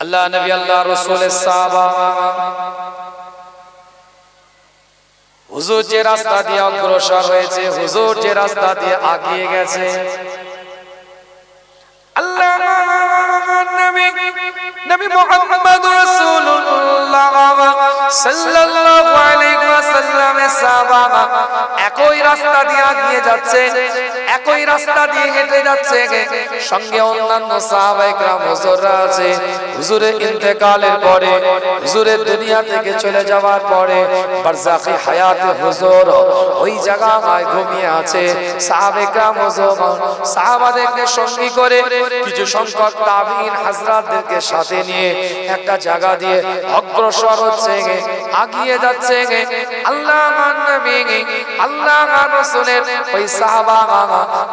আল্লাহ নবী আল্লাহ রাসূলের সাহাবা হুজুর যে রাস্তা দিয়ে অগ্রসর হয়েছে, হুজুর যে রাস্তা দিয়ে এগিয়ে গেছে, আল্লাহ নবী মুহাম্মদ রাসূলুল্লাহ সাল্লাল্লাহু আলাইহি ওয়াসাল্লামের সাহাবা একই রাস্তা দিয়ে এগিয়ে যাচ্ছে, একই রাস্তা দিয়ে হেঁটে যাচ্ছে, সঙ্গে অন্যান্য সাহাবায়ে কেরাম হুজুররা আছে। হুজুরের ইন্তেকালের পরে, হুজুরের দুনিয়া থেকে চলে যাওয়ার পরে বারজাখি হায়াতে হুজুর ওই জায়গায় ঘুমিয়ে আছে। সাহাবায়ে কেরাম হুজুর সাহাবাদেরকে সঙ্গী করে কিছু সংখ্যক তাবিঈন হযরতদেরকে সাথে নিয়ে একটা জায়গা দিয়ে অগ্রসর হচ্ছে, এগিয়ে যাচ্ছে। আল্লাহর নবী আল্লাহর রাসূলের ওই সাহাবা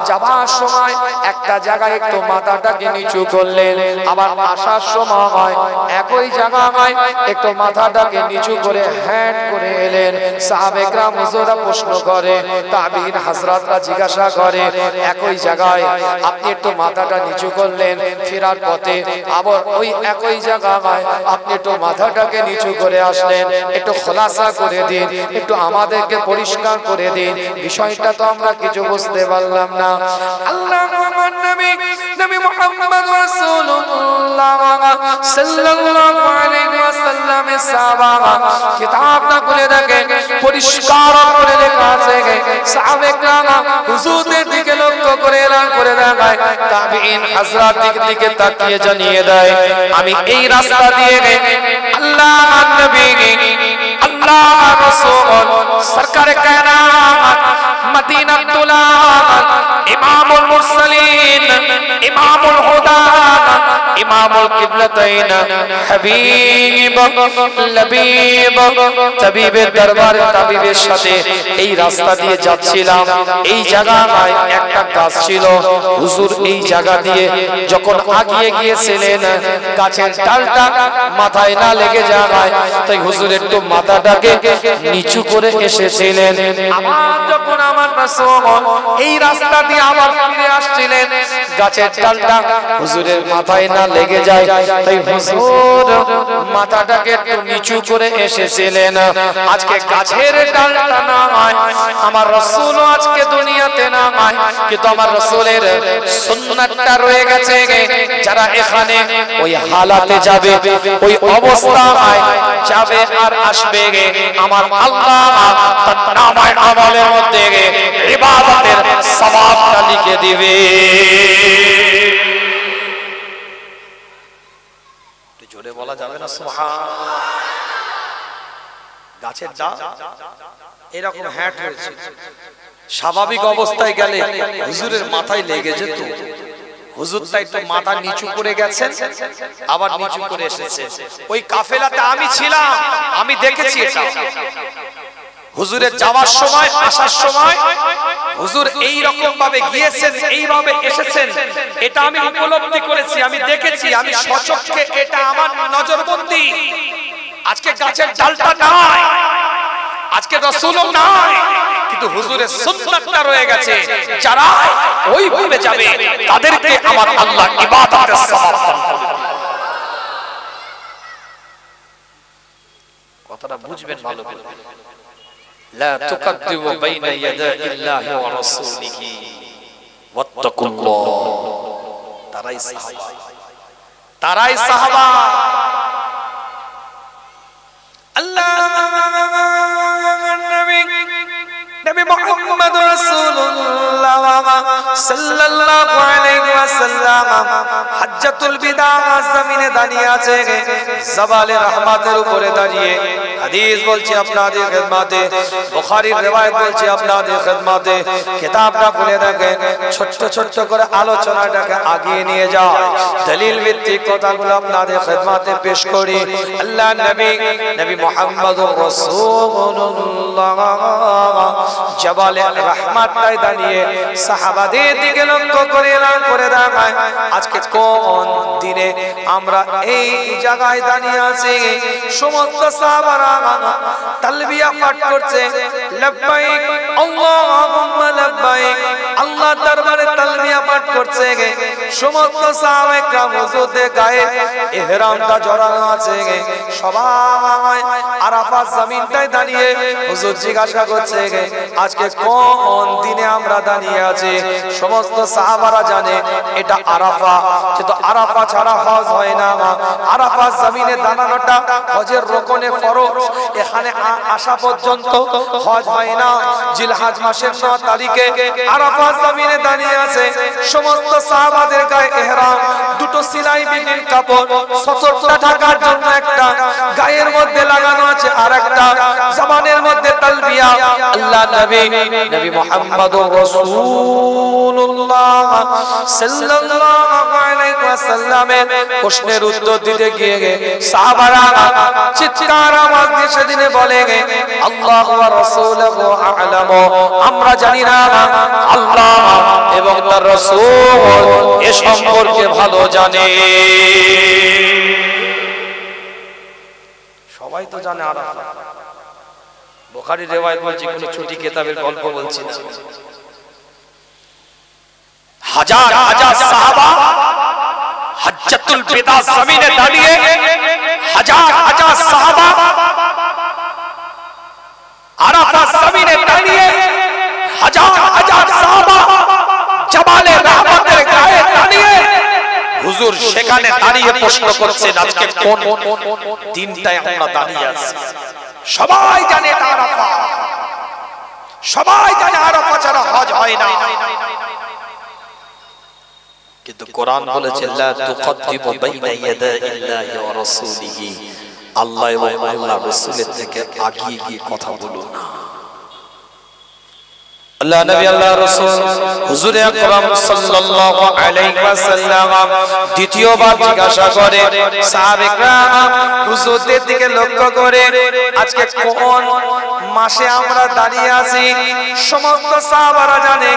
যাবার সময় একটা জায়গায় একটু মাথাটাকে নিচু করলেন, আবার আসার সময় একই জায়গায় একটু মাথাটাকে নিচু করে হ্যাট করে এলেন। সাহাবে কেরাম হুজুররা প্রশ্ন করে, তাবিঈন হযরতরা জিজ্ঞাসা করে, একই জায়গায় আপনি একটু মাথাটা নিচু করলেন, ফেরার পথে আবার ওই একই জায়গায় আপনি একটু মাথাটাকে নিচু করে আসলেন, একটু খোলাসা করে দিন, একটু আমাদেরকে পরিষ্কার করে দিন, বিষয়টা তো আমরা কিছু বুঝতে পারলাম না। আল্লাহর নবী নবী মুহাম্মদ রাসূলুল্লাহ সাল্লাল্লাহু আলাইহি ওয়াসাল্লামের সাহাবা কিতাবটা খুলে দেখেন, পরিষ্কার করে লেখা আছে, সাহাবে কেরাম হুজুরের দিকে লক্ষ্য করে এলান করে দেখায়, তাবিঈন হযরতের দিকে তাকিয়ে জানিয়ে দেয়, আমি এই রাস্তা দিয়ে আল্লাহর নবী আল্লাহর রাসূল সরকারে কায়নাত মদিনাতুল ইমামুল মুরসালিন ইমামুল হুদা ইমামুল কিবলাতাইন হাবিব লবিব তাবিবের দরবারে তাবিবের সাথে এই রাস্তা দিয়ে যাচ্ছিলাম। এই জায়গায় একটা গাছ ছিল, হুজুর এই জায়গা দিয়ে যখন এগিয়ে গিয়েছিলেন গাছের ডালটা মাথায় না লেগে যায়, তাই হুজুর একটু মাথাটাকে নিচু করে এসেছিলেন। আবার যখন আমার রাসূল এই রাস্তা দিয়ে আবার ফিরে আসছিলেন, গাছের ডালটা হুজুরের মাথায় না লেগে যায়, তাই হুজুর মাথাটাকে একটু নিচু করে এসেছিলেন। আজকে গাছের ডালটা না হয়, আমার রাসূল আজকে দুনিয়াতে না হয়, কিন্তু আমার রাসূলের সুন্নাতটা রয়ে গেছে। যারা এখানে ওই হালাতে যাবে, ওই অবস্থায় যাবে আর আসবে, আমার আল্লাহ তার নামায় আমলের মধ্যে ইবাদতের সওয়াবটা লিখে দিবে। জোরে বলা যাবে না সুবহানাল্লাহ। গাছের ডাল এরকম হ্যাট হয়েছে, স্বাভাবিক অবস্থায় গেলে হুজুরের মাথায় লেগে যেত। হুজুর তাই তো মাথা নিচু করে গেছেন, আবার নিচু করে এসেছে। ওই কাফেলাতে আমি ছিলাম, আমি দেখেছি এটা। হুজুরের যাওয়ার সময় আসার সময় হুজুর এই রকম ভাবে গিয়েছেন, এইভাবে এসেছেন, এটা আমি উপলব্ধি করেছি, আমি দেখেছি, আমি সচক্ষে, এটা আমার নজরবন্দি। আজকে গাছের ডালটা নাই, আজকে রাসূলও নাই, কিন্তু হুজুরের সুন্নাতটা রয়ে গেছে। যারা ওইভাবে যাবে তাদেরকে আমার আল্লাহ ইবাদতের সওয়াব দান করবে। কথাটা বুঝবেন ভালো করে। লা তুকদ্দিমু বাইনা ইয়াদাইল্লাহি ওয়া রাসূলিহি ওয়াত্তাকুল্লাহ। তারাই সাহাবা, তারাই সাহাবা। নবী মুহাম্মদ রাসূলুল্লাহ সাল্লাল্লাহু আলাইহি ওয়াসাল্লাম হজ্জাতুল বিদা জমিনে দাঁড়িয়ে আছে, জাবালে রহমাতের উপরে দাঁড়িয়ে হাদিস বলছি আপনাদের খিদমতে, বুখারীর riwayat বলছি আপনাদের খিদমতে। কিতাবটা খুলে দেখেন, ছোট ছোট করে আলোচনাটাকে আগিয়ে নিয়ে যায়, দলিল ভিত্তিক কথাগুলো আপনাদের খিদমতে পেশ করি। আল্লাহর নবী মুহাম্মদুর রাসূলুল্লাহ জাবালে রহমাতটায় দাঁড়িয়ে সাহাবাদের দিকে লক্ষ্য করে এলান করে দেখায়, আজকে কোন দিনে আমরা এই জায়গায় দাঁড়িয়ে আছি। সমস্ত সাহাবারা তালবিয়া পাঠ করছে, লব্বাইক আল্লাহুম্মা লব্বাইক আল্লাহ দরবারে তালবিয়া পাঠ করছে সমস্ত সাহাবায়ে کرام হুজুরদের গায়ে ইহরামটা জড়ানো আছে সবাই আরাফাত জমিনটায় দাঁড়িয়ে হুজুর জিজ্ঞাসা করছে আজকে কোন দিনে আমরা দাঁড়িয়ে আছি সমস্ত সাহাবারা জানে এটা আরাফা কিন্তু আরাফা ছাড়া হজ হয় না আরাফাত জমিনে দাঁড়ানোটা হজের রুকনে ফরজ এখানে আসা পর্যন্ত হজ হয় না জিলহজ মাসের 9 তারিখে আরাফাত জমিনে দাঁড়িয়ে আছে সমস্ত সাহাবাদের গায়ে ইহরাম দুটো সেলাই বিহীন কাপড় সতরটা ঢাকার জন্য একটা গায়ের মধ্যে লাগানো আছে আরেকটা জবানের মধ্যে তালবিয়া আল্লাহ নবী মুহাম্মদুর রাসূলুল্লাহ সাল্লাল্লাহু আলাইহি ওয়াসাল্লামের প্রশ্নের উত্তর দিতে গিয়ে সাহাবারা চিৎকার আওয়াজ দিয়ে সেদিনে বলে আল্লাহ ওয়া রাসূলুহু আ'লামু আমরা জানি না আল্লাহ এবং তার রাসূল এ সম্পর্কে ভালো জানে সবাই তো জানে আরাফা বুখারী riwayat বলছি কোন ছোট কিতাবের গল্প বলছি না হাজার হাজার সাহাবা হজ্জাতুল বিদা জমিনে দাঁড়িয়ে হাজার হাজার সাহাবা আরাফা জমিনে দাঁড়িয়ে হাজার হাজার সাহাবা জাবালে রাহমাতের গায়ে দাঁড়িয়ে হুজুর সেখানে দাঁড়িয়ে প্রশ্ন করছেন আজকে কোন দিনটায় আমরা দাঁড়িয়ে আছি সবাই জানে এটা আরাফা সবাই জানে আরাফা ছাড়া হজ হয় না কিন্তু কোরআন বলেছে লা তুকদ্দিমু বাইনা ইয়াদাইল্লাহি ওয়া রাসূলিহি আল্লাহ এবং আল্লাহর রাসূলের থেকে আগিয়ে গিয়ে কথা বলো না আল্লাহ নবী আল্লাহ রাসূল হুজুর আকরাম সাল্লাল্লাহু আলাইহি ওয়াসাল্লাম দ্বিতীয়বার জিজ্ঞাসা করে সাহাবে کرام হুজুরদের দিকে লক্ষ্য করে আজকে কোন মাসে আমরা দাঁড়িয়ে আছি সমস্ত সাহাবারা জানে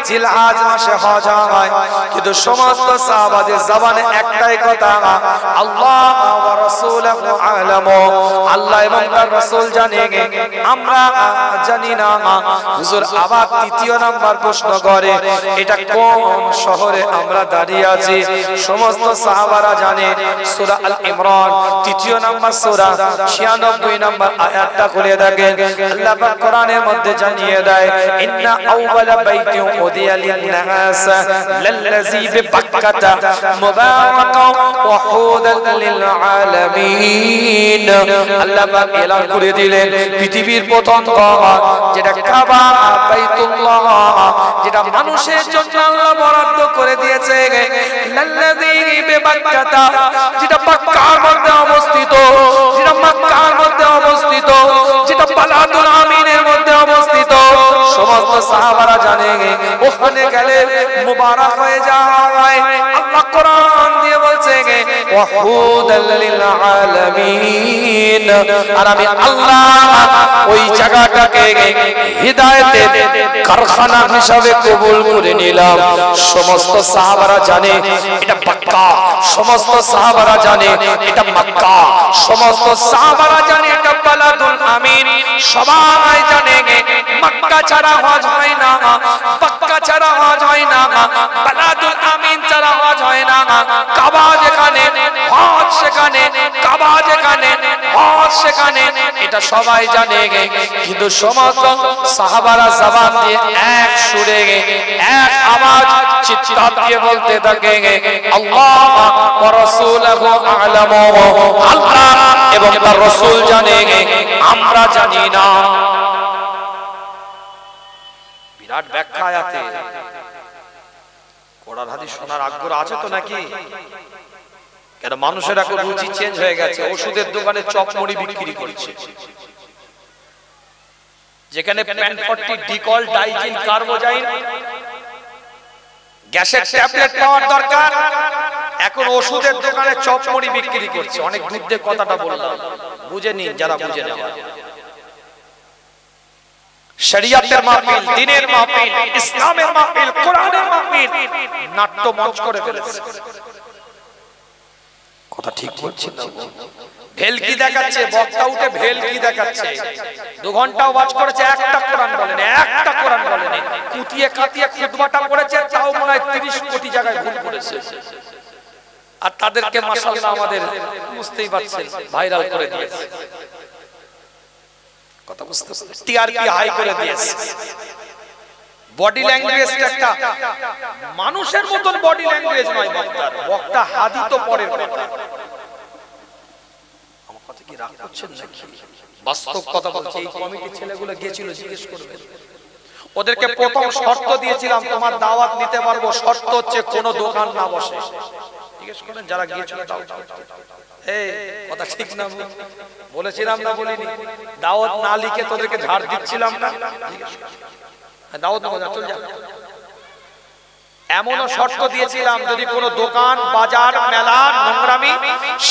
জিলহজ মাসে হজ হয় কিন্তু সমস্ত সাহাবাদের জবানে একটাই কথা আল্লাহ ওয়া রাসূলুহু আ'লামু আল্লাহ এবং তার রাসূল জানে আমরা জানি না হুজুর আবার তৃতীয় নাম্বার প্রশ্ন করে এটা কোন শহরে আমরা দাঁড়িয়ে আছি সমস্ত সাহাবারা জানে সূরা আল ইমরান তৃতীয় নাম্বার সূরা 96 নাম্বার আয়াতটা খুলে দেখেন আল্লাহ পাক কোরআনের মধ্যে জানিয়ে দেয় ইন্না আউওয়ালা বাইতিন উদিয়া লিন-নাস লাল্লাযী বিবাক্কাতা মুবারাকান ওয়া হুদাল লিল আলামিন আল্লাহ পাক এলান করে দিলেন পৃথিবীর প্রথম ঘর যেটা কাবা বাইতুল্লাহ যেটা মানুষের জন্য আল্লাহ বরাদ্দ করে দিয়েছে লাল্লাযী বিবাক্কাতা যেটা মক্কার মধ্যে অবস্থিত যেটা মক্কার মধ্যে অবস্থিত যেটা বালাদুল আমিনের মধ্যে অবস্থিত সমস্ত সাহাবারা জানে ওখানে গেলে মুবারক হয়ে যায় আল্লাহ কোরআন দিয়ে বলছে ওয়া হুদাল লিল আলামিন আর আমি আল্লাহ ওই জায়গাটাকে হিদায়াতের কারখানা হিসাবে কবুল করে নিলাম সমস্ত সাহাবারা জানে এটা মক্কা সমস্ত সাহাবারা জানে এটা মক্কা সমস্ত সাহাবারা জানে এটা বালাদুল আমিন সবাই জানে মক্কা ছাড়া হজ হয় না মক্কা ছাড়া হজ হয় না বালাদুল আমিন ছাড়া হজ হয় না কাবা যেখানে হজ সেখানে কাবা যেখানে হজ সেখানে এটা সবাই জানে কিন্তু সমস্ত সাহাবারা জবান দিয়ে এক সুরে এক আওয়াজ চিৎকার দিয়ে বলতে থাকে আল্লাহ ওয়া রাসূলুহু আ'লামু আল্লাহ এবং তার রাসূল জানে আমরা জানি না বিরাট ব্যাখ্যা আয়াতে কোরআন হাদিস শোনার আগ্রহ আছে তো নাকি কেন মানুষের এখন রুচি চেঞ্জ হয়ে গেছে ওষুধের দোকানে চপ মুড়ি বিক্রি করছে যেখানে প্যানফর্টি ডিকল ডাইজিন কার্বোজাইন গ্যাসের ট্যাবলেট পাওয়ার দরকার এখন ওষুধের দোকানে চপ মুড়ি বিক্রি করছে অনেক দুধে কথাটা বললাম বুঝে নিন যারা বুঝে নেন শরিয়তের মাহফিল দ্বীনের মাহফিল ইসলামের মাহফিল কোরআনের মাহফিল নাট্য মঞ্চ করে ফেলেছে কথা কথা ঠিক বলছি না? ভেলকি দেখাচ্ছে, বক্তা উঠে ভেলকি দেখাচ্ছে। 2 ঘন্টা ওয়াজ করেছে, একটা কোরআন বলেনি, একটা কোরআন বলেনি। কুতিয়ে কাতিয়ে খুতবাটা করেছে, তাও মনে হয় 30 কোটি জায়গায় ভুল করেছে। আর তাদেরকে মাশাআল্লাহ আমাদের বুঝতেই পারছেন ভাইরাল করে দিয়েছে। কথা বুঝতে পারছেন? টিআরপি হাই করে দিয়েছে। বডি ল্যাঙ্গুয়েজটা একটা মানুষের মতন বডি ল্যাঙ্গুয়েজ নয় বক্তার। বক্তা হাদি তো পরের কথা। আমার কথা কি রাগ করছেন নাকি? বাস্তব কথা বলছি। এই কমিটির ছেলেগুলো গিয়েছিল, জিজ্ঞেস করবেন। ওদেরকে প্রথম শর্ত দিয়েছিলাম, তোমার দাওয়াত নিতে পারবো, শর্ত হচ্ছে কোনো দোকান না বসে। জিজ্ঞেস করেন যারা গিয়েছিল দাওয়াত। এই কথা ঠিক না বলেছিলাম না বলিনি? দাওয়াত না লিখে তোদেরকে ঝাড় দিচ্ছিলাম না? দাওয়াত না চল যা। এমনও শর্ত দিয়েছিলাম, যদি কোনো দোকান, বাজার, মেলা, নোংরামি,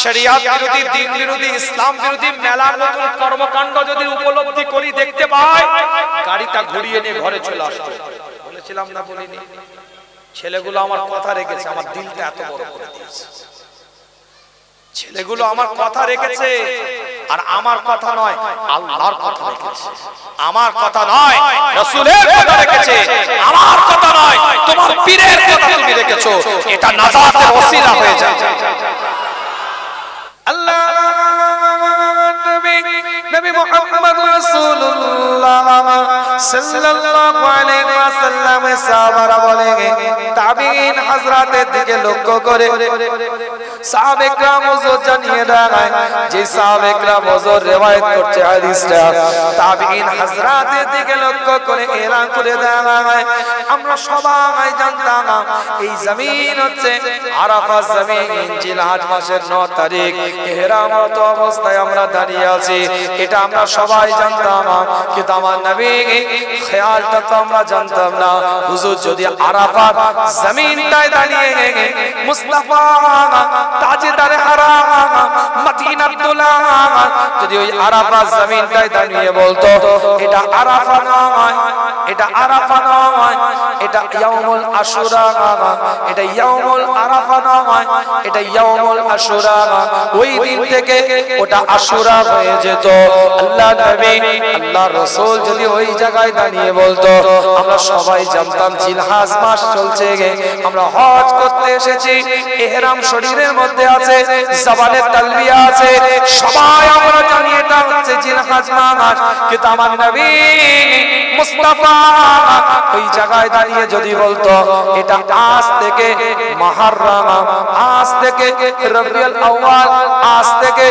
শরিয়াত বিরোধী, দ্বীন বিরোধী, ইসলাম বিরোধী মেলার মতো কর্মকাণ্ড যদি উপলব্ধি করি, দেখতে পাই, গাড়িটা ঘুরিয়ে নিয়ে ঘরে চলে আসতো। বলেছিলাম না বলিনি? ছেলেগুলো আমার কথা রেখেছে, আমার দিলটা এত বড় করে দিয়েছে। ছেলেগুলো আমার কথা রেখেছে, আর আমার কথা নয়, আল্লাহর কথা রেখেছে। আমার কথা নয়, রাসূলের কথা রেখেছে। আমার কথা নয়, তোমার পীরের কথা তুমি রেখেছো। এটা নাজাতের ওসিলা হয়ে যায়। আল্লাহ নবী মুহাম্মদ রাসূলুল্লাহ সাল্লাল্লাহু আলাইহি ওয়াসাল্লাম সাহাবারা বলে, তাবিঈন হযরতের দিকে লক্ষ্য করে সাহাবে کرام হুজুর জানিয়ে দেয়, যে সাহাবে کرام হুজুর riwayat করছে হাদিসটা, তাবিঈন হযরতের দিকে লক্ষ্য করে এলান করে দেয়, আমরা সবাই জানতাম এই জমিন হচ্ছে আরাফাত জমিন, জিলহজ মাসের 9 তারিখ ইহরামত অবস্থায় আমরা দাঁড়িয়ে আছি। এটা আমরা সবাই জানতাম, কিন্তু আমার নবী খেয়ালটা তো আমরা জানতাম না। হুজুর যদি আরাফাত জমিনটায় দাঁড়িয়ে মুস্তাফা তাজদার হারাম মদিনাতুল্লাহ যদি ওই আরাফাত জমিনটায় দাঁড়িয়ে বলতো, এটা আরাফা নয়, এটা আরাফা নয়, এটা ইয়াউমুল আশুরা, এটা ইয়াউমুল আরাফা নয়, এটা ইয়াউমুল আশুরা, ওই দিন থেকে ওটা আশুরা হয়ে যেত। আল্লাহ নবী, আল্লাহ রাসূল যদি ওই জায়গায় দাঁড়িয়ে বলতো, আমরা সবাই জানতাম জিলহজ মাস চলছে, আমরা হজ করতে এসেছি, ইহরাম শরীরের মধ্যে আছে, জবানে তালবিয়া আছে, সবাই আমরা জানি এটা হচ্ছে জিলহজ মাস। কিন্তু আমার নবী মুস্তাফা ওই জায়গায় দাঁড়িয়ে যদি বলতো, এটা আজ থেকে মুহররম, আজ থেকে রবিউল আউয়াল, আজ থেকে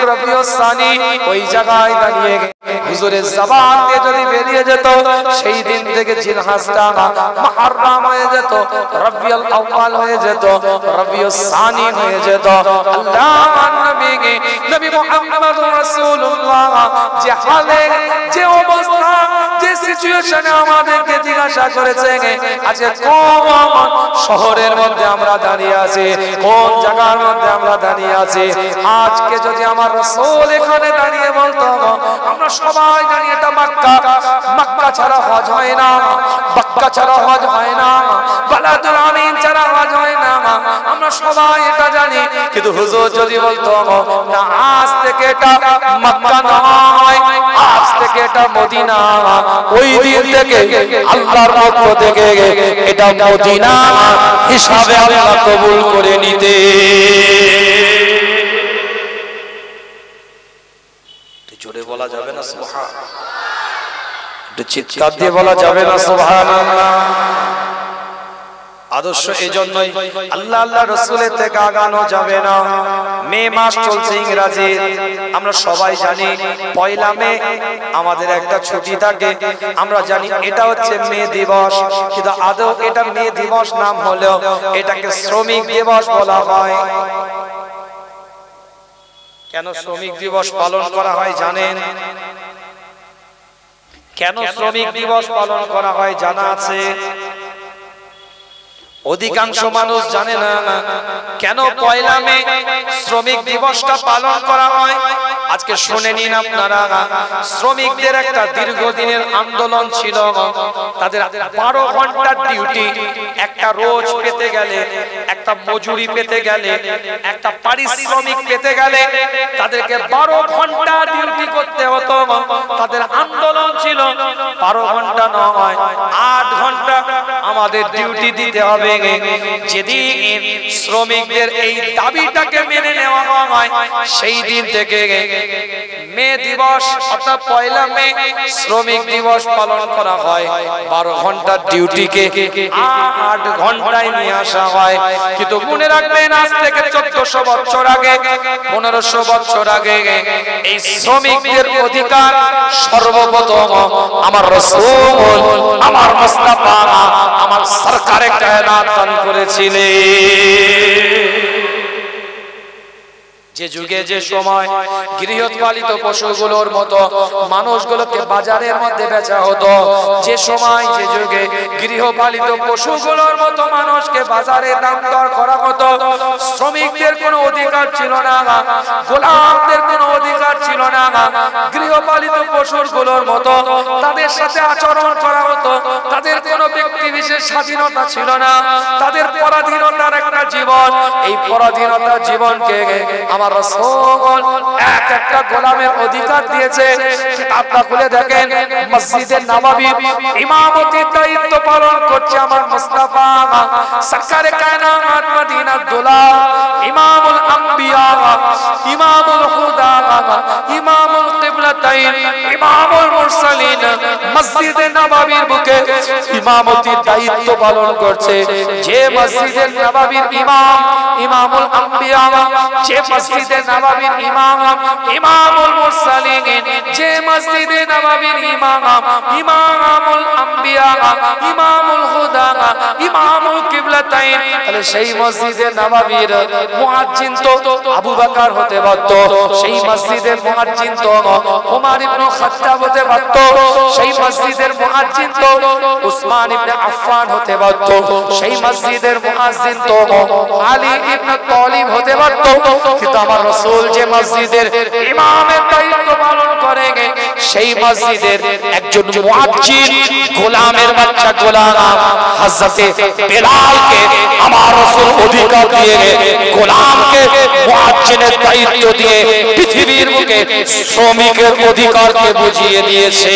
রবিউল সানি, ওই জায়গায় দাঁড়িয়ে হুজুরের জবান দিয়ে যদি বেরিয়ে যেত, সেই দিন থেকে জিলহজটা মুহররম হয়ে যেত, রবিউল আউয়াল হয়ে যেত, রবিউল সানি হয়ে যেত। আল্লাহর নবী, নবী মুহাম্মদ রাসূলুল্লাহ যে হালে, যে অবস্থা, যে সিচুয়েশনে আমাদেরকে জিজ্ঞাসা করেছে, আজকে কোন শহরের মধ্যে আমরা দাঁড়িয়ে আছি, কোন জায়গার মধ্যে আমরা দাঁড়িয়ে আছি, আজকে যদি আমার রাসূল এখানে দাঁড়িয়ে বলতো, আমরা সবাই জানি এটা মক্কা, মক্কা ছাড়া হজ হয় না, মক্কা ছাড়া হজ হয় না, বালাদুল আমিন ছাড়া হজ হয় না, আমরা সবাই এটা জানি। কিন্তু হুজুর যদি বলতো, না আজ থেকে এটা মক্কা নয়, আজ থেকে এটা মদিনা, ওই দিন থেকে আল্লাহর পক্ষ থেকে এটা মদিনা হিসাবে আল্লাহ কবুল করে নিতে। জোরে বলা যাবে না সুবহানাল্লাহ? একটু চিৎকার দিয়ে বলা যাবে না সুবহানাল্লাহ? আদর্শ এজন্যই আল্লাহ আল্লাহ রাসূলের থেকে আগানো যাবে না। মে মাস চলছে ইংরেজি, আমরা সবাই জানি পয়লা মে আমাদের একটা ছুটি থাকে, আমরা জানি এটা হচ্ছে মে দিবস, কিন্তু আদৌ এটা মে দিবস নাম হলেও এটাকে শ্রমিক দিবস বলা হয়। কেন শ্রমিক দিবস পালন করা হয় জানেন? কেন শ্রমিক দিবস পালন করা হয় জানা আছে? অধিকাংশ মানুষ জানে না। কেন পয়লা মে শ্রমিক দিবসটা পালন করা হয়? আজকে শুনে নিন আপনারা, শ্রমিকদের একটা দীর্ঘদিনের আন্দোলন ছিল। তাদের 12 ঘন্টার ডিউটি, একটা রোজ পেতে গেলে, একটা মজুরি পেতে গেলে, একটা পারিশ্রমিক পেতে গেলে তাদেরকে 12 ঘন্টা ডিউটি করতে হতো। তাদের আন্দোলন ছিল 12 ঘন্টা নয়, 8 ঘন্টা আমাদের ডিউটি দিতে হবে। যেদিন শ্রমিকদের এই দাবিটাকে মেনে নেওয়া হয়, সেই দিন থেকে মে দিবস অর্থাৎ 1 মে শ্রমিক দিবস পালন করা হয়। 12 ঘন্টার ডিউটিকে 8 ঘন্টায় নিয়ে আসা হয়। কিন্তু মনে রাখবেন, আজ থেকে 1400 বছর আগে, 1500 বছর আগে এই শ্রমিকদের অধিকার সর্বপ্রথম আমার রাসূল, আমার মুস্তাফা, আমার সরকারে কায়নাত দান করেছিলেন। যে যুগে যে সময় গৃহপালিত পশুগুলোর মতো মানুষগুলোকে বাজারের মধ্যে বেচা হতো, যে সময় যে যুগে গৃহপালিত পশুগুলোর মতো মানুষকে বাজারে দাম দর করা হতো, শ্রমিকদের কোনো অধিকার ছিল না, গোলামদের কোনো অধিকার ছিল না, গৃহপালিত পশুগুলোর মতো তাদের সাথে আচরণ করা হতো, তাদের কোনো ব্যক্তি বিশেষ স্বাধীনতা ছিল না, তাদের পরাধীনতার একটা জীবন। এই পরাধীনতার জীবনকে আমার রাসূল একটা গোলামের অধিকার দিয়েছে। কিতাবটা খুলে দেখেন, মসজিদে নববীর ইমামতির দায়িত্ব পালন করছে আমার মুস্তাফা, সরকারে কায়নাত মদিনার দুলা, ইমামুল আম্বিয়া, ইমামুল হুদা, ইমামুল কিবলাতাইন, ইমামুল মুরসালিন, মসজিদে নববীর বুকে ইমামতির দায়িত্ব পালন করছে। যে মসজিদে নববীর ইমাম ইমামুল আম্বিয়া, যে মসজিদে নববীর ইমাম ইমামুল মুরসালিন, যে মসজিদে নববীর ইমাম ইমামুল আম্বিয়া, ইমামুল হুদা, ইমামুল কিবলাতাইন, তাহলে সেই মসজিদে নববীর মুয়াজ্জিন তো আবু বকর হতে পারত, সেই মসজিদের মুয়াজ্জিন তো ওমর ইবনে খাত্তাব হতে পারত, সেই মসজিদের মুয়াজ্জিন তো উসমান ইবনে আফফান হতে পারত, সেই মসজিদের মুয়াজ্জিন তো আলী ইবনে তালিব হতে পারত। কিন্তু আমার রাসূল যে মসজিদের ইমামের দায়িত্ব পালন করে, সেই মসজিদের একজন মুয়াজ্জিন, গোলামের বাচ্চা গোলাম হযরতে বেলালকে আমার রাসূল অধিকার দিয়ে, গোলামকে মুয়াজ্জিনের দায়িত্ব দিয়ে পৃথিবীর বুকে শ্রমিকের অধিকারকে বুঝিয়ে দিয়েছে।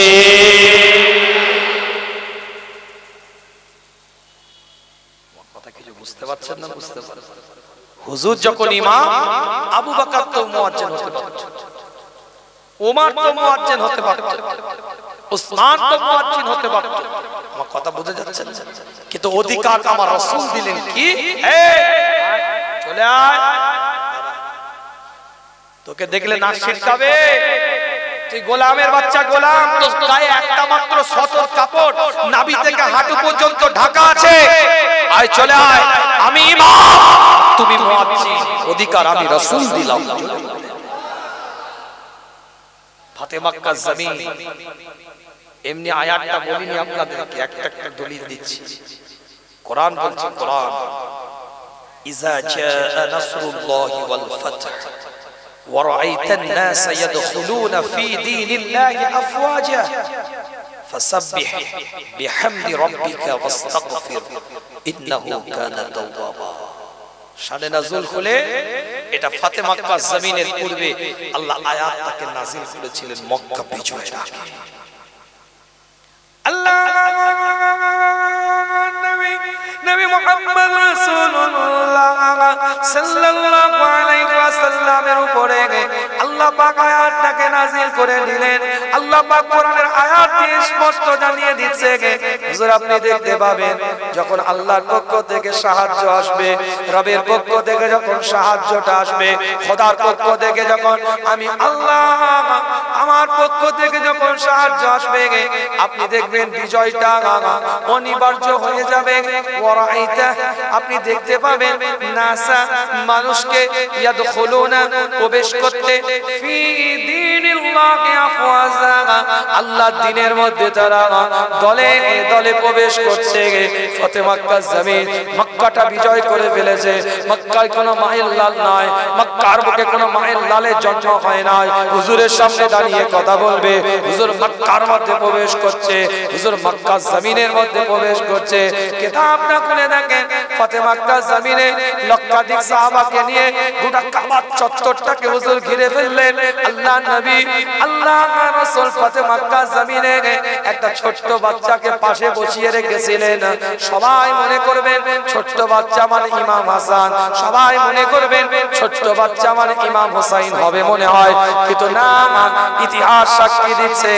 কথা কিছু বুঝতে পারছেন না? বুঝতে পারছেন? হুজুর যখন ইমাম, আবু বকর তো মুয়াজ্জিন হতে পারত, ওমর তো মুয়াজ্জিন হতে পারত, উসমান তো মুয়াজ্জিন হতে পারত। আমার কথা বুঝে যাচ্ছে? কিন্তু অধিকার আমার রাসূল দিলেন কি, চলে আয়, তোকে দেখলে না ছিটকাবে, তুই গোলামের বাচ্চা গোলাম, তোর গায়ে একটা মাত্র সতর কাপড় নাভি থেকে হাঁটু পর্যন্ত ঢাকা আছে, আয় চলে আয়, আমি ইমাম, তুমি মুয়াজ্জিন, অধিকার আমি রাসূল দিলাম। ফাতে মক্কা জমিন, এমনি আয়াতটা বলিনি আপনাদেরকে, একটা একটা দলিল দিচ্ছি। কোরআন বলছে, কোরআন ইজা জাআ নাসরুল্লাহি ওয়াল ফাতহ ওয়া রাআইতান নাস ইয়াদখুলুনা ফি দীনিল্লাহি আফওয়াজা ফাসাব্বিহ বিহামদি রাব্বিকা ওয়াস্তাগফির ইন্নাহু কানা তাওয়াবা। শানে নাজুল খুলে এটা ফাতে মক্কা জমিনের পূর্বে আল্লাহ আয়াতটাকে নাজিল করেছিলেন মক্কা বিজয়ের আগে। আল্লাহ নবী মুহাম্মদ রাসূলুল্লাহ সাল্লাল্লাহু আলাইহি ওয়াসাল্লামের উপরে আল্লাহ পাক আয়াতটাকে নাজিল করে দিলেন। আল্লাহ পাক কোরআনের আয়াত দিয়ে স্পষ্ট জানিয়ে দিচ্ছে, হুজুর আপনি দেখতে পাবেন যখন আল্লাহর পক্ষ থেকে সাহায্য আসবে, রবের পক্ষ থেকে যখন সাহায্যটা আসবে, খোদার পক্ষ থেকে যখন আমি আল্লাহ আমার পক্ষ থেকে যখন সাহায্য আসবে, আপনি দেখবেন বিজয়টা অনিবার্য হয়ে যাবে। ওয়ারাইতা, আপনি দেখতে পাবেন নাসা, মানুষকে ইয়াদখুলুনা, প্রবেশ করতে, ফি দীনিল দীনিল্লাহি আফওয়াজা, আল্লাহর দ্বীনের মধ্যে তারা দলে দলে প্রবেশ করছে। ফতে মক্কা জমিন, মক্কাটা বিজয় করে ফেলেছে। মক্কায় কোনো মায়ের লাল নাই, মক্কার বুকে কোনো মায়ের লালের জন্ম হয় নাই। হুজুরের সামনে দাঁড়িয়ে কথা বলবে, হুজুর মক্কার মধ্যে প্রবেশ করছে, হুজুর মক্কা জমিনের মধ্যে প্রবেশ করছে। কিতাবটা খুলে দেখেন, ফতে মক্কা জমিনে লক্ষাধিক সাহাবাকে নিয়ে গোটা কাবা চত্বরটাকে হুজুর ঘিরে ফেললেন। আল্লাহ নবী, আল্লাহ রাসূল ফতে মক্কা জমিনে একটা ছোট্ট বাচ্চাকে পাশে বসিয়ে রেখেছিলেন। সবাই মনে করবেন ছোট্ট বাচ্চা মানে ইমাম হাসান, সবাই মনে করবেন ছোট্ট বাচ্চা মানে ইমাম হুসাইন হবে মনে হয়, কিন্তু না, ইতিহাস সাক্ষী দিচ্ছে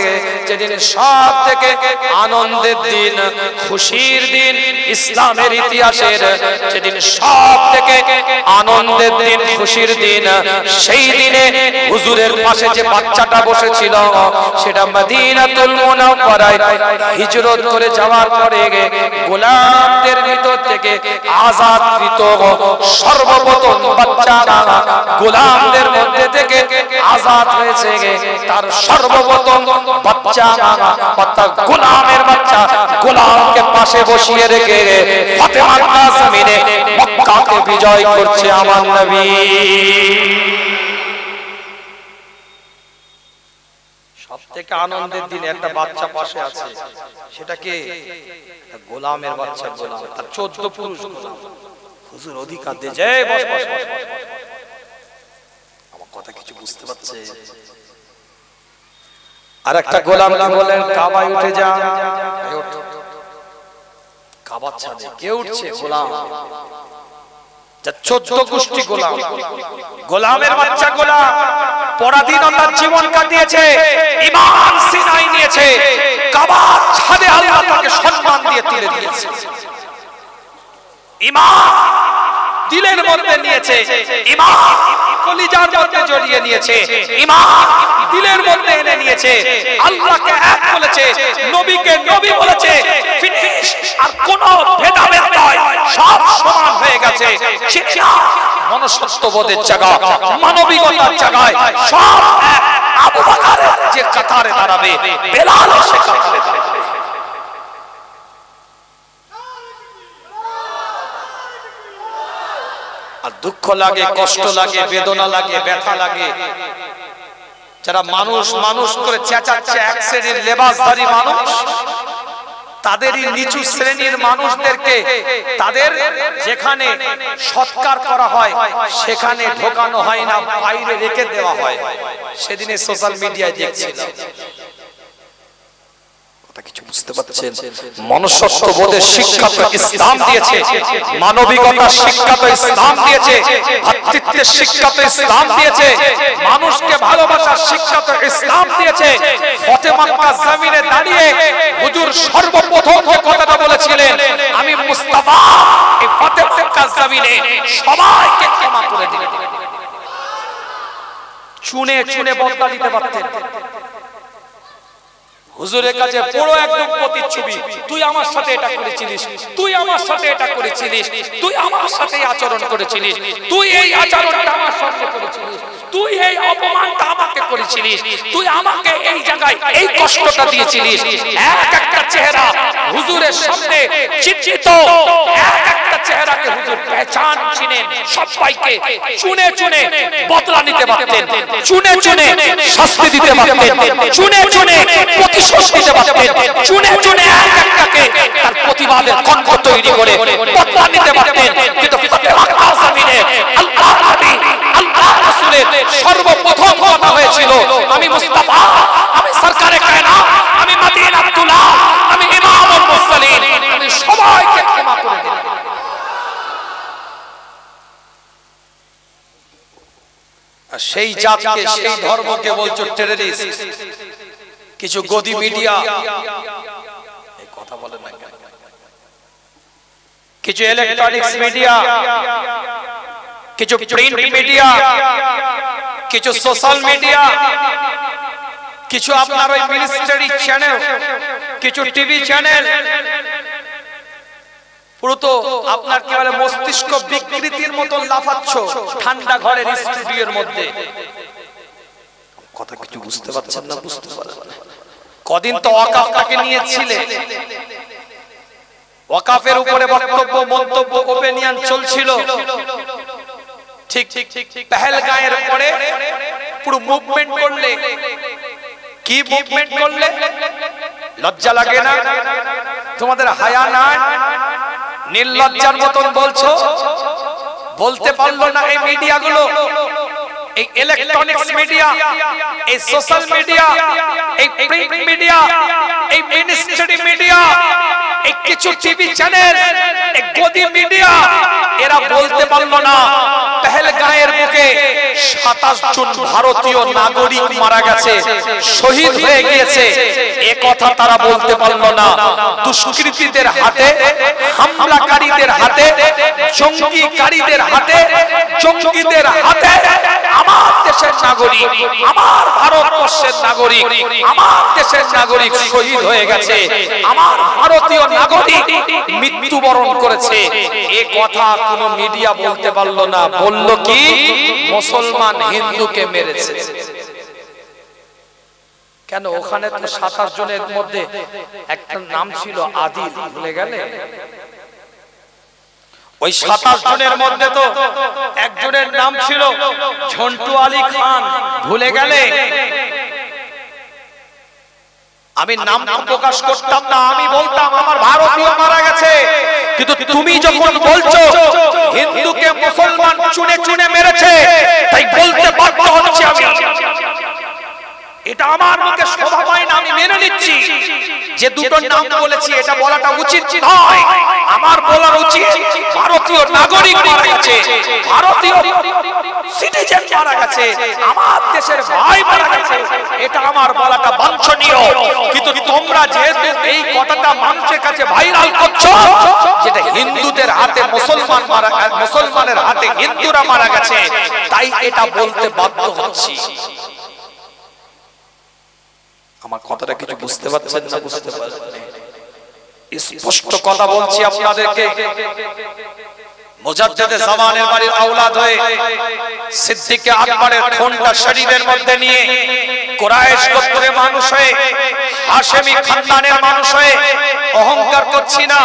যেদিন সব থেকে আনন্দের দিন, খুশির দিন ইসলামের ইতিহাসের, যেদিন সব থেকে আনন্দের দিন, খুশির দিন, সেই দিনে হুজুরের পাশে যে বাচ্চাটা বসেছিল সেটা মদিনাতুল মুনাওয়ারায় হিজরত করে যাওয়ার পরে গোলামদের ভিতর থেকে আযাদকৃত সর্বপ্রথম বাচ্চা, গোলামদের মধ্যে থেকে আযাদ হয়েছে তার সর্বপ্রথম বাচ্চা, অর্থাৎ গোলামের বাচ্চা, গোলামকে পাশে বসিয়ে রেখে ফতে মক্কা জমিনে মক্কাকে বিজয় করছে আমার নবী। সবথেকে আনন্দের দিনে একটা বাচ্চা পাশে আছে, সেটা কে? গোলামের বাচ্চা, গোলাম, তার 14 পুরুষ গোলাম। হুজুর অধিকার দিয়ে যায়, বস বস বস, আমার কথা কিছু বুঝতে পারছে? আর একটা গোলামকে বলেন কাবায় উঠে যা। কাবার ছাদে কে উঠছে? গোলাম। 14 গোষ্ঠী গোলাম, গোলামের বাচ্চা গোলাম পরাধীনতার জীবন কাটিয়েছে, ঈমান সিনায় নিয়েছে, কাবার ছাদে আল্লাহ তাকে সম্মান দিয়ে তুলে দিয়েছে। ঈমান দিলের মধ্যে নিয়েছে, ঈমান কলিজার মধ্যে জড়িয়ে নিয়েছে, ঈমান দিলের মধ্যে এনে নিয়েছে। আল্লাহকে এক বলেছে, নবীকে নবী বলেছে, ফিনিশ। আর কোনো ভেদাভেদ নয়, সব সমান হয়ে গেছে। সেটা মনুষ্যত্ববোধের জায়গা, মানবিকতার জায়গায় সব এক। আবু বকর যে কাতারে দাঁড়াবে, বেলাল সে কাতারে দাঁড়াবে। আর দুঃখ লাগে, কষ্ট লাগে, বেদনা লাগে, ব্যথা লাগে। যারা মানুষ মানুষ করে চেঁচাচ্ছে, এক শ্রেণীর লেবাসধারী মানুষ, তাদেরই নিচু শ্রেণীর মানুষদেরকে তাদের যেখানে সৎকার করা হয় সেখানে ঢোকানো হয় না, বাইরে রেখে দেওয়া হয়। সেদিনে সোশ্যাল মিডিয়ায় দেখছিলাম। কিছু বুঝতে পারছেন? মনুষ্যত্ববোধের শিক্ষা তো ইসলাম দিয়েছে, মানবিকতার শিক্ষা তো ইসলাম দিয়েছে, ভ্রাতৃত্বের শিক্ষা তো ইসলাম দিয়েছে, মানুষকে ভালোবাসার শিক্ষা তো ইসলাম দিয়েছে। ফতে মক্কা জমিনে দাঁড়িয়ে হুজুর সর্বপ্রথম যে কথাটা বলেছিলেন, আমি মুস্তাফা এই ফতে মক্কা জমিনে সবাইকে ক্ষমা করে দিলেন। চুনে চুনে বদলা দিতে পারতেন। হুজুরের কাছে পুরো একদম প্রতিচ্ছবি, তুই আমার সাথে এটা করেছিলিস, তুই আমার সাথে এটা করেছিলিস, তুই আমার সাথে আচরণ করেছিলিস, তুই এই আচরণটা আমার সাথে করেছিলিস, তুই এই অপমানটা আমাকে করেছিলিস, তুই আমাকে এই জায়গায় এই কষ্টটা দিয়েছিলিস। এক একটা চেহারা হুজুরের সামনে চিত্রিত, এক একটা চেহারাকে হুজুর পেহচান চিনেন, সবাইকে চুনে চুনে বদলা নিতে পারতেন, চুনে চুনে শাস্তি দিতে পারতেন, চুনে চুনে প্রতিশোধ দিতে পারতেন, চুনে চুনে এক একটাকে তার প্রতিবাদের কণ্ঠ তৈরি করে বদলা নিতে পারতেন। কিন্তু ফতে মক্কা জমিনে আল্লাহ নবী, আল্লাহ রাসূলের সর্বপ্রথম কথা হয়েছিল, আমি মুস্তাফা, আমি সরকারে কায়নাত, আমি মদিনাতুল্লাহ, আমি ইমামুল মুরসালিন, আমি সবাইকে ক্ষমা করে দিলাম। সেই জাতকে, সেই ধর্মকে বলছো টেররিস্ট। কিছু গদি মিডিয়া এই কথা বলে না কেন? কিছু ইলেকট্রনিক্স মিডিয়া, কিছু প্রিন্ট মিডিয়া, কিছু সোশ্যাল মিডিয়া, কিছু আপনার ওই মিনিস্ট্রি চ্যানেল, কিছু টিভি চ্যানেল, পুরো তো আপনার কি বলে মস্তিষ্ক বিকৃতির মতো লাফাচ্ছ ঠান্ডা ঘরের স্টুডিওর মধ্যে। কথা কিছু বুঝতে পারছেন না? বুঝতে পারেন? কদিন তো ওয়াকাফটাকে নিয়েছিলে, ওয়াকাফের উপরে বক্তব্য মন্তব্য ওপিনিয়ন চলছিল, ঠিক পেহেলগাঁয়ের পরে পুরো মুভমেন্ট করলে। কি মুভমেন্ট করলে? লজ্জা লাগে না? তোমাদের হায়া নাই? নির্লজ্জার মতন বলছো। বলতে পারলো না এই মিডিয়াগুলো, এই ইলেকট্রনিক্স মিডিয়া, এই সোশ্যাল মিডিয়া, এই প্রিন্ট মিডিয়া, এই মিনিস্ট্রি মিডিয়া, এই কিছু টিভি চ্যানেল, এই গদি মিডিয়া, এরা বলতে পারলো না পেহেলগাঁয়ের বুকে 27 জন ভারতীয় নাগরিক মারা গেছে, শহীদ হয়ে গিয়েছে। এ কথা তারা বলতে পারলো না। দুষ্কৃতীদের হাতে, হামলাকারীদের হাতে, জঙ্গিকারীদের হাতে, জঙ্গিদের হাতে আমার দেশের নাগরিক, আমার ভারতবর্ষের নাগরিক, আমার দেশের নাগরিক শহীদ হয়ে গেছে, আমার ভারতীয় নাগরিক মৃত্যুবরণ করেছে। এ কথা কোন মিডিয়া বলতে পারলো না। বলল কি? মুসলমান হিন্দুকে মেরেছে। কেন? ওখানে তো 27 জনের মধ্যে একটা নাম ছিল আদিল, ভুলে গেলে? ওই 27 জনের মধ্যে তো একজনের নাম ছিল ঝন্টু আলী খান, ভুলে গেলে? আমি নাম প্রকাশ করতাম না, আমি বলতাম আমার ভারতীয় মারা গেছে। কিন্তু তুমি যখন বলছো হিন্দুকে মুসলমান চুনে চুনে মেরেছে, তাই বলতে বাধ্য হচ্ছি আমি। এটা আমার মুখে শোভা পায় না, আমি মেনে নিচ্ছি যে দুটো নাম বলেছি, এটা বলাটা উচিত নয়। আমার বলার উচিত ভারতীয় নাগরিক মারা গেছে, ভারতীয় সিটিজেন মারা গেছে, আমার দেশের ভাই মারা গেছে, এটা আমার বলাটা বাঞ্ছনীয়। কিন্তু তোমরা যেহেতু এই কথাটা মানুষের কাছে ভাইরাল করছো, যেটা হিন্দুদের হাতে মুসলমান মারা, মুসলমানের হাতে হিন্দুরা মারা গেছে, তাই এটা বলতে বাধ্য হচ্ছি। আমার কথাটা কিছু বুঝতে পারছেন না? বুঝতে পারছেন? স্পষ্ট কথা বলছি আপনাদেরকে। মুজাদ্দিদে জামানের বাড়ির আওলাদ হয়ে সিদ্দিকে আকবরের খুনটা শরীরের মধ্যে নিয়ে কুরাইশ গোত্রের মানুষ হয়ে, হাশেমি খানদানের মানুষ হয়ে অহংকার করছি না।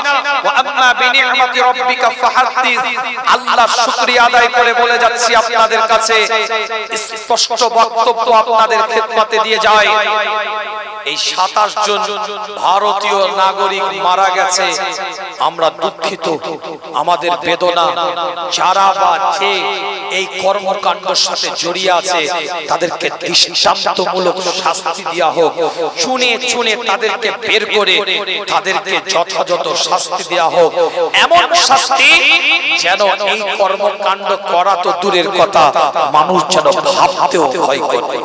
ওয়া আম্মা বিনিআমাতি রাব্বিকা ফাহাদ্দিস, আল্লাহর শুকরিয়া আদায় করে বলে যাচ্ছি আপনাদের কাছে, স্পষ্ট বক্তব্য আপনাদের খেদমতে দিয়ে যায়। এই 27 জন ভারতীয় নাগরিক মারা গেছে, আমরা দুঃখিত, আমাদের বেদনা। যারা বা যে এই কর্মকাণ্ডের সাথে জড়িয়ে আছে তাদেরকে দৃষ্টান্তমূলক শাস্তি দেওয়া হোক, চুনে চুনে তাদেরকে বের করে তাদেরকে যথাযথ শাস্তি দেওয়া হোক। এমন শাস্তি যেন এই কর্মকাণ্ড করা তো দূরের কথা, মানুষ যেন ভাবতেও ভয় করে।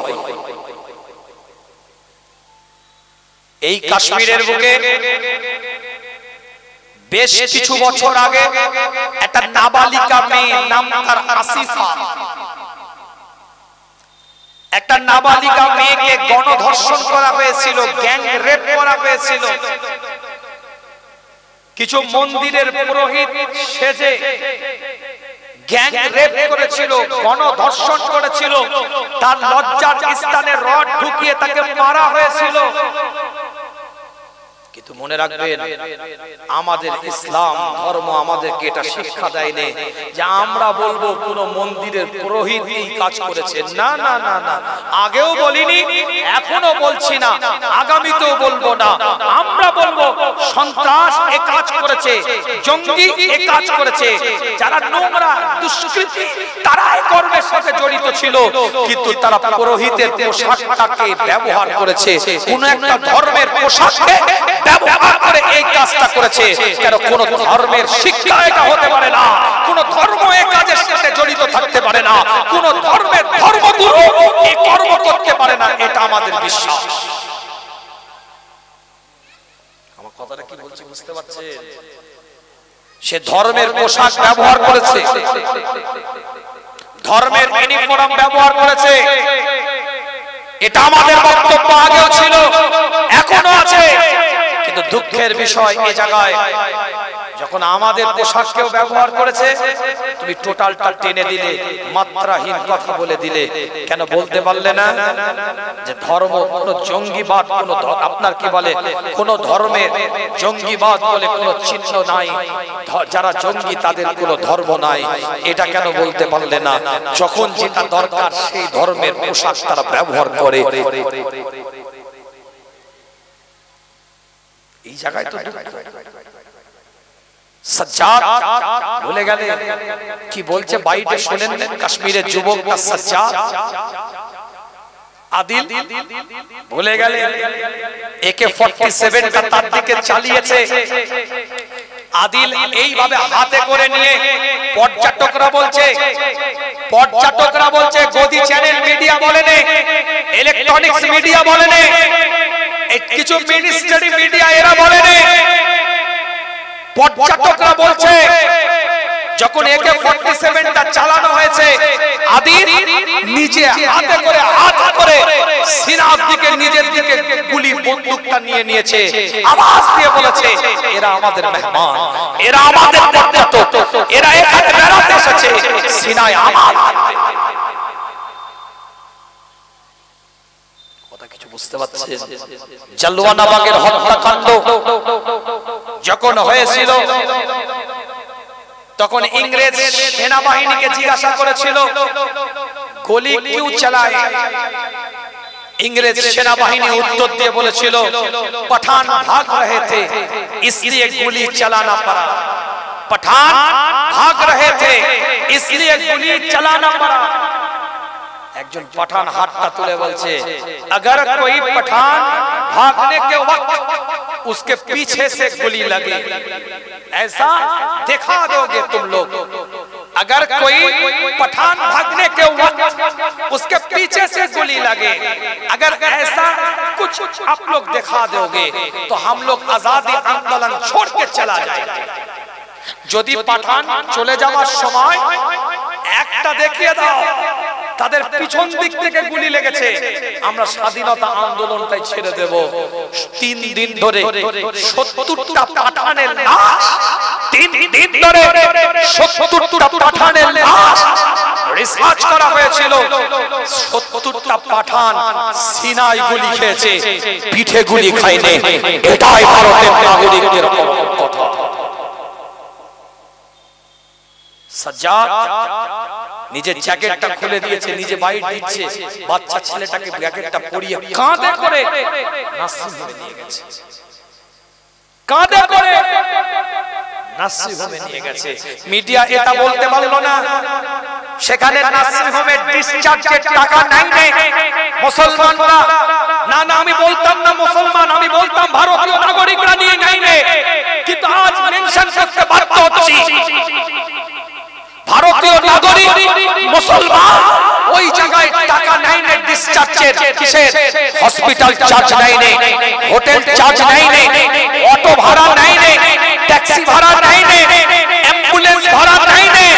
এই কাশ্মীরের বুকে বেশ কিছু বছর আগে একটা নাবালিকা মেয়ে, নাম তার আসিফা, একটা নাবালিকা মেয়েকে গণধর্ষণ করা হয়েছিল, গ্যাং রেপ করা হয়েছিল। কিছু মন্দিরের পুরোহিত সেজে গ্যাং রেপ করেছিল, গণধর্ষণ করেছিল, তার লজ্জার স্থানে রড ঢুকিয়ে তাকে মারা হয়েছিল। কিন্তু মনে রাখবেন, আমাদের ইসলাম ধর্ম আমাদেরকে এটা শিক্ষা দেয়নি যে আমরা বলবো কোন মন্দিরের পুরোহিত এই কাজ করেছে। না না না না, আগেও বলিনি, এখনো বলছি না, আগামীতেও বলবো না। আমরা বলবো সন্ত্রাস এ কাজ করেছে, জঙ্গি এ কাজ করেছে, যারা নোংরা দুষ্কৃতী তারা এই কর্মের সাথে জড়িত ছিল। কিন্তু তারা পুরোহিতের পোশাকটাকে ব্যবহার করেছে, কোন একটা ধর্মের পোশাককে ব্যবহার করে এই কাজটা করেছে। কেন? কোন ধর্মের শিক্ষা এটা হতে পারে না, কোন ধর্ম এই কাজের সাথে জড়িত থাকতে পারে না, কোন ধর্মের ধর্মগুরু এই কর্ম করতে পারে না, এটা আমাদের বিশ্বাস। আমার কথাটা কি বলছি বুঝতে পারছেন? সে ধর্মের পোশাক ব্যবহার করেছে, ধর্মের ইউনিফর্ম ব্যবহার করেছে। এটা আমাদের বক্তব্য আগেও ছিল, এখনো আছে। কিন্তু দুঃখের বিষয়, এই জায়গায় যখন আমাদের পোশাককেও ব্যবহার করেছে তুমি টোটালটা টেনে দিলে, মাত্রাহীন কথা বলে দিলে। কেন বলতে পারলে না যে ধর্ম কোন জঙ্গিবাদ, কোন আপনার কি বলে কোন ধর্মের জঙ্গিবাদ বলে কোন চিহ্ন নাই, যারা জঙ্গি তাদের কোন ধর্ম নাই, এটা কেন বলতে পারলে না? যখন যেটা দরকার সেই ধর্মের পোশাক তারা ব্যবহার করে। এই জায়গায় তো সাজ্জাদ ভুলে গেলে কি বলছে বাইরে শুনেন, কাশ্মীরের যুবকটা সাজ্জাদ আদিল ভুলে গেলে AK-47 তার দিকে চালিয়েছে। আদিল এইভাবে হাতে করে নিয়ে পর্যটকরা বলছে গদি চ্যানেল মিডিয়া বলেন, ইলেকট্রনিক্স মিডিয়া বলেন, কিছু মিনিস্ট্রি মিডিয়া এরা বলেন, পর্যটকরা বলছে যখন AK-47টা চালানো হয়েছে আদিল নিচে হাতে করে সিনার দিকে নিজের দিকে গুলি বন্দুকটা নিয়ে নিয়েছে, আওয়াজ দিয়ে বলেছে এরা আমাদের মেহমান, এরা আমাদের পর্যটক, এরা এখানে বেড়াতে এসেছে, সিনায় আমার। কথা কিছু বুঝতে পারছেন? জালিয়ানওয়ালাবাগের হত্যাকাণ্ড যখন হয়েছিল তখন ইংরেজ সেনাবাহিনীকে জিজ্ঞাসা করেছিল গোলি কিউ চালায়। इंग्रेज सेनाबाहिनी उत्तर दिए बोलेছিল पठान भाग रहे थे इसलिए गोली चलाना पड़ा, पठान भाग रहे थे इसलिए गोली चलाना पड़ा। একজন पठान हाथটা তুলে বলছে अगर कोई पठान भागने के वक्त उसके पीछे से गोली लगे ऐसा दिखा दोगे तुम लोग, अगर कोई पठान भागने के वक्त उसके पीछे से गोली लगे, अगर ऐसा कुछ आप लोग दिखा दोगे तो हम लोग आजादी आंदोलन छोड़ के चला जाएंगे। যদি পাঠান চলে যাওয়ার সময় একটা দেখিয়ে দাও তাদের পিছন দিক থেকে গুলি লেগেছে, আমরা স্বাধীনতা আন্দোলনটাই ছেড়ে দেব। 3 দিন ধরে 70টা পাঠানের লাশ, 3 দিন ধরে 70টা পাঠানের লাশ রিসার্চ করা হয়েছিল। 70টা পাঠান সিনায় গুলি খেয়েছে, পিঠে গুলি খায়নি। এটাই ভারতের নাগরিকদের কথা। সাজ্জাদ নিজের জ্যাকেটটা খুলে দিয়েছে, নিজে বাইট দিচ্ছে, বাচ্চা ছেলেটাকে জ্যাকেটটা পরিয়ে কাঁধে করে নাসিরুদ্দিনে নিয়ে গেছে, কাঁধে করে নাসিরুদ্দিনে নিয়ে গেছে। মিডিয়া এটা বলতে পারলো না সেখানে নাসিরুদ্দিনের ডিসচার্জের টাকা নাই নেই মুসলমানরা। না না, আমি বলতাম না মুসলমান, আমি বলতাম ভারতীয় নাগরিকরা নিয়ে নাই নেই, কিন্তু আজ মেনশন করতে বাধ্য হচ্ছি ভারতীয় নাগরিক মুসলমান ওই জায়গায় টাকা নাই নেই ডিসচার্জের, কিসের হসপিটাল চার্জ নাই নেই, হোটেল চার্জ নাই নেই, অটো ভাড়া নাই নেই, ট্যাক্সি ভাড়া নাই নেই, অ্যাম্বুলেন্স ভাড়া নাই নেই।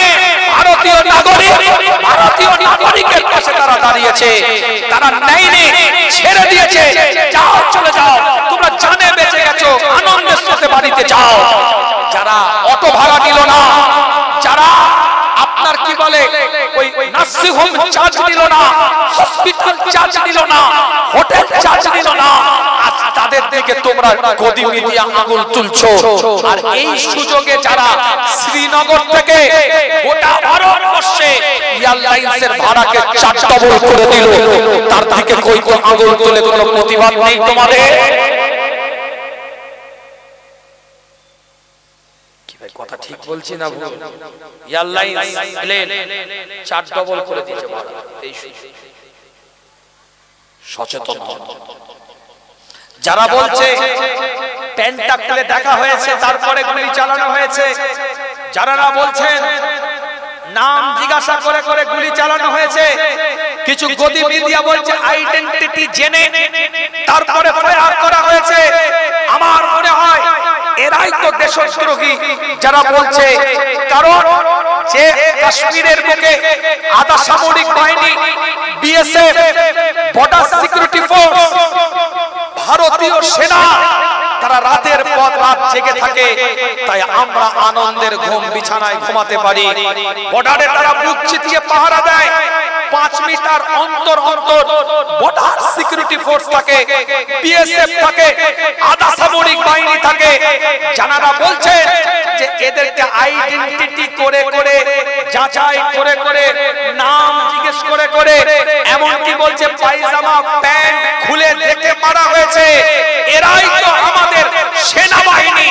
ভারতীয় নাগরিকের পাশে তারা দাঁড়িয়েছে, তারা নাই নেই ছেড়ে দিয়েছে, যাও চলে যাও, তোমরা জানে বেঁচে গেছো, আনন্দের সাথে বাড়িতে যাও। যারা অটো ভাড়া নিল না, যারা আপনার কি বলে ওই নার্সিং হোম চার্জ দিল না, হসপিটাল চার্জ দিল না, হোটেল চার্জ দিল না, আজ তাদের দিকে তোমরা গদি মিডিয়া আঙুল তুলছো। আর এই সুযোগে যারা শ্রীনগর থেকে গোটা ভারতবর্ষে এয়ারলাইন্সের ভাড়াকে 4 ডবল করে দিল, তার দিকে কই তো আঙুল তুলে কোনো প্রতিবাদ নেই তোমাদের? কথা ঠিক বলছি না ভুল? এয়ারলাইন্স প্লেন 4 ডবল করে দিয়েছে ভাড়া। এই সচেতন হন। যারা বলছে প্যান্টটা খুলে দেখা হয়েছে তারপরে গুলি চালানো হয়েছে, যারা না বলছেন নাম জিজ্ঞাসা করে করে গুলি চালানো হয়েছে, কিছু গদি মিডিয়া বলছে আইডেন্টিটি জেনে তারপরে ফায়ার করা হয়েছে। আমার মনে হয় এরাই তো দেশদ্রোহী যারা বলছে, কারণ যে কাশ্মীরের বুকে আধা সামরিক বাহিনী বিএসএফ, বর্ডার সিকিউরিটি ফোর্স, ভারতীয় সেনা তারা রাতের পর রাত জেগে থাকে, তাই আমরা আনন্দের ঘুম বিছানায় ঘুমাতে পারি। বর্ডারে তারা বুক চিতিয়ে পাহারা দেয়, 5 মিটার অন্তর অন্তর বর্ডার সিকিউরিটি ফোর্স থাকে, বিএসএফ থাকে, আধা সামরিক বাহিনী থাকে। জানারা বলছে যে এদেরকে আইডেন্টিটি করে করে, যাচাই করে করে, নাম জিজ্ঞেস করে করে, এমনকি বলছে পায়জামা প্যান্ট খুলে দেখে মারা হয়েছে। এরাই তো আমাদের সেনাবাহিনী,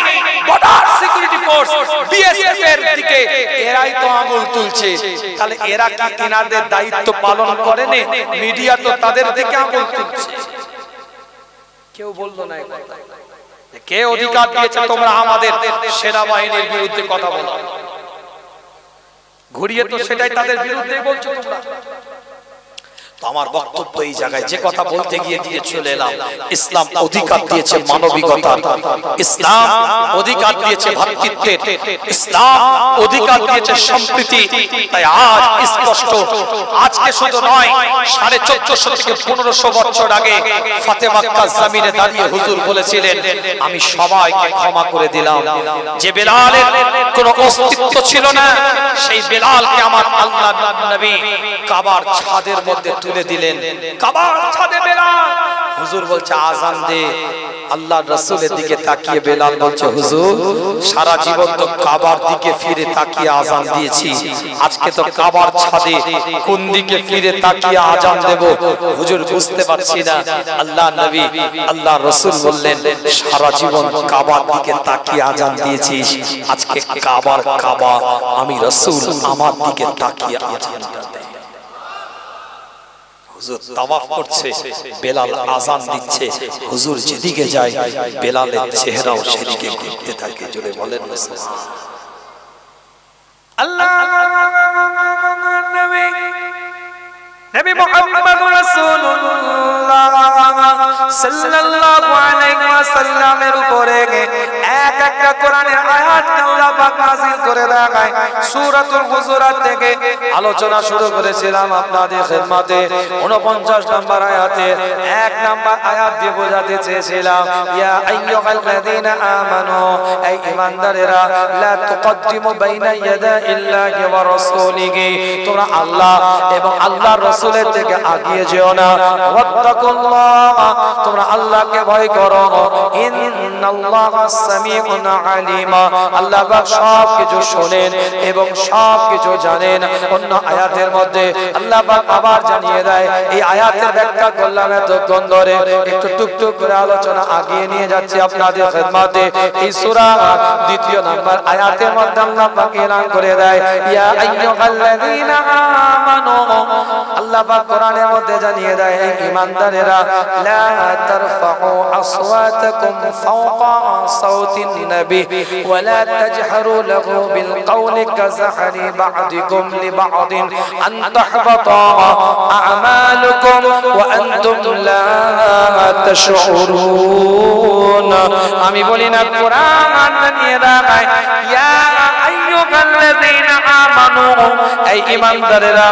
বর্ডার সিকিউরিটি ফোর্স, বিএসএফ এর দিকে এরাই তো আঙুল তুলছে। তাহলে এরা কি এনাদের দায়িত্ব পালন করেনি? মিডিয়া তো তাদের দিকে আঙুল তুলছে। কেউ বললো না এই কথা। কে অধিকার দিয়েছে তোমরা আমাদের সেনাবাহিনীর বিরুদ্ধে কথা বলো? ঘুরিয়ে তো সেটাই তাদের বিরুদ্ধে বলছো তোমরা। তো আমার বক্তব্য এই জায়গায় যে কথা বলতে গিয়ে দিয়ে চলে এলাম, ইসলাম অধিকার দিয়েছে মানবিকতার, ইসলাম অধিকার দিয়েছে ভ্রাতৃত্বের, ইসলাম অধিকার দিয়েছে সম্প্রীতি। তাই আজ স্পষ্ট, আজকে শুধু নয়, 1450 থেকে 1500 বছর আগে ফাতেমা মক্কার জমিনে দাঁড়িয়ে হুজুর বলেছিলেন, আমি সবাইকে ক্ষমা করে দিলাম। যে বেলালের কোনো অস্তিত্ব ছিল না, সেই বেলালকে আমার আল্লাহ নবী কাবার ছাদের মধ্যে তুলে দিলেন। কাবার ছাদে বেলাল, হুজুর বলছে আযান দে। আল্লাহর রাসূলের দিকে তাকিয়ে বেলাল বলছে, হুজুর সারা জীবন তো কাবার দিকে ফিরে তাকিয়ে আযান দিয়েছি, আজকে তো কাবার ছাদে কোন দিকে ফিরে তাকিয়ে আযান দেব হুজুর বুঝতে পারছি না। আল্লাহর নবী আল্লাহর রাসূল বললেন, সারা জীবন কাবার দিকে তাকিয়ে আযান দিয়েছিস, আজকে কাবার কাবা আমি রাসূল আমার দিকে তাকিয়ে আযান দে। হুজুর তাওয়াফ করছে, বেলাল আযান দিচ্ছে, হুজুর যেদিকে যায় বেলালের চেহারাও সেদিকে ঘুরতে থাকে। জোরে বলেন না সুবহানাল্লাহ। আল্লাহ নবী নবী মুহাম্মদুর রাসূলুল্লাহ সাল্লাল্লাহু আলাইহি ওয়াসাল্লামের উপরে এক একটা কোরআনের আয়াত আল্লাহ পাক নাযিল করে দেয়। সূরাতুল হুজুরাত থেকে আলোচনা শুরু করেছিলাম আপনাদের খিদমতে 49 নম্বর আয়াতে 1 নম্বর আয়াত দিয়ে বোঝাতে চেয়েছিলাম, ইয়া আইয়ুহাল্লাযীনা আমানু, এই ঈমানদারেরা, লা তুকদ্দিমু বাইনা ইয়াদাইল্লাহি ওয়া রাসূলিহি, তোমরা আল্লাহ এবং আল্লাহর রাসূলের থেকে আগিয়ে যেও না। ওয়াত্তাকুল্লাহ, তোমরা আল্লাহকে ভয় করো। ইন্নাল্লাহা সামিউন আলিম, আল্লাহ পাক সবকিছু শুনেন এবং সবকিছু জানেন। অন্য আয়াতের মধ্যে আল্লাহ পাক আবার জানিয়ে দেয়, এই আয়াতের ব্যাখ্যা করলাম এতক্ষণ ধরে, একটু টুকটুক করে আলোচনা আগিয়ে নিয়ে যাচ্ছি আপনাদের খিদমতে। এই সূরা 2 নম্বর আয়াতের মধ্যে আল্লাহ পাক এলান করে দেয়, ইয়া আইয়ুহাল্লাযীনা আমানু, আল্লাহ পাক কোরআনের মধ্যে জানিয়ে দেয়, এই ঈমানদারেরা, লা তারফাউ আসওয়াতাকুম ফাওকা সাওতিন নবী ওয়া লা তাজহারু লাহু বিল কওলি কাযাহরি বা'দিকুম লিবা'দিন আন তাহবাতা আ'মালুকুম ওয়া আনতুম লা তাশউরুন। আমি বলি না, কোরআন জানিয়ে দেয়, ইয়া আইয়ুহাল্লাযীনা আমানু, এই ঈমানদারেরা,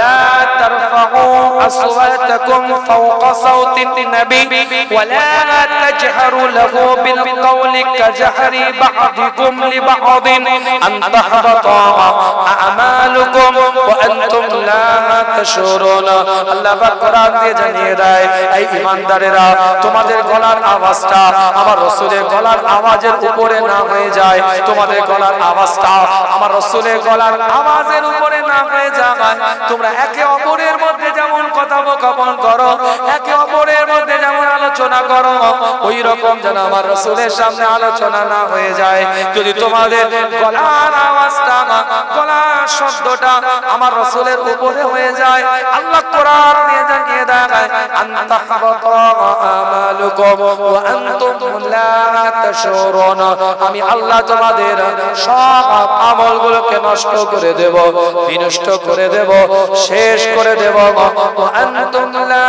লা তারফাউ আসওয়াতাকুম ফাওকা সাওতিন নবী ওয়া লা তাজহারু লাহু বিল কওলি কাযাহরি বা'দিকুম লিবা'দিন আন তাহবাতা আ'মালুকুম ওয়া আনতুম লা তাশউরুন। আল্লাহ পাক কোরআন দিয়ে জানিয়ে দেয়, এই ঈমানদারেরা, তোমাদের গলার আওয়াজটা আমার রাসূলের গলার আওয়াজের উপরে না হয়ে যায়, তোমাদের গলার আওয়াজটা আমার রাসূলের গলার আওয়াজের উপরে না হয়ে যায়। তোমরা একে অপরের মধ্যে যেমন কথোপকথন করো, একে অপরের মধ্যে যেমন আলোচনা করো, ওই রকম যেন আমার রাসূলের সামনে আলোচনা না হয়ে যায়। যদি তোমাদের গলার আওয়াজটা, গলার শব্দটা আমার রাসূলের উপরে হয়ে যায়, আল্লাহ কোরআন দিয়ে জানিয়ে দেয়, আনতা হাবাতা আমালুকুম ওয়া আনতুম লা তাশউরুন, আমি আল্লাহ তোমাদের সব আমলগুলোকে নষ্ট করে দেব, বিনষ্ট করে দেব, শেষ করে দেব। ওয়া আনতুম লা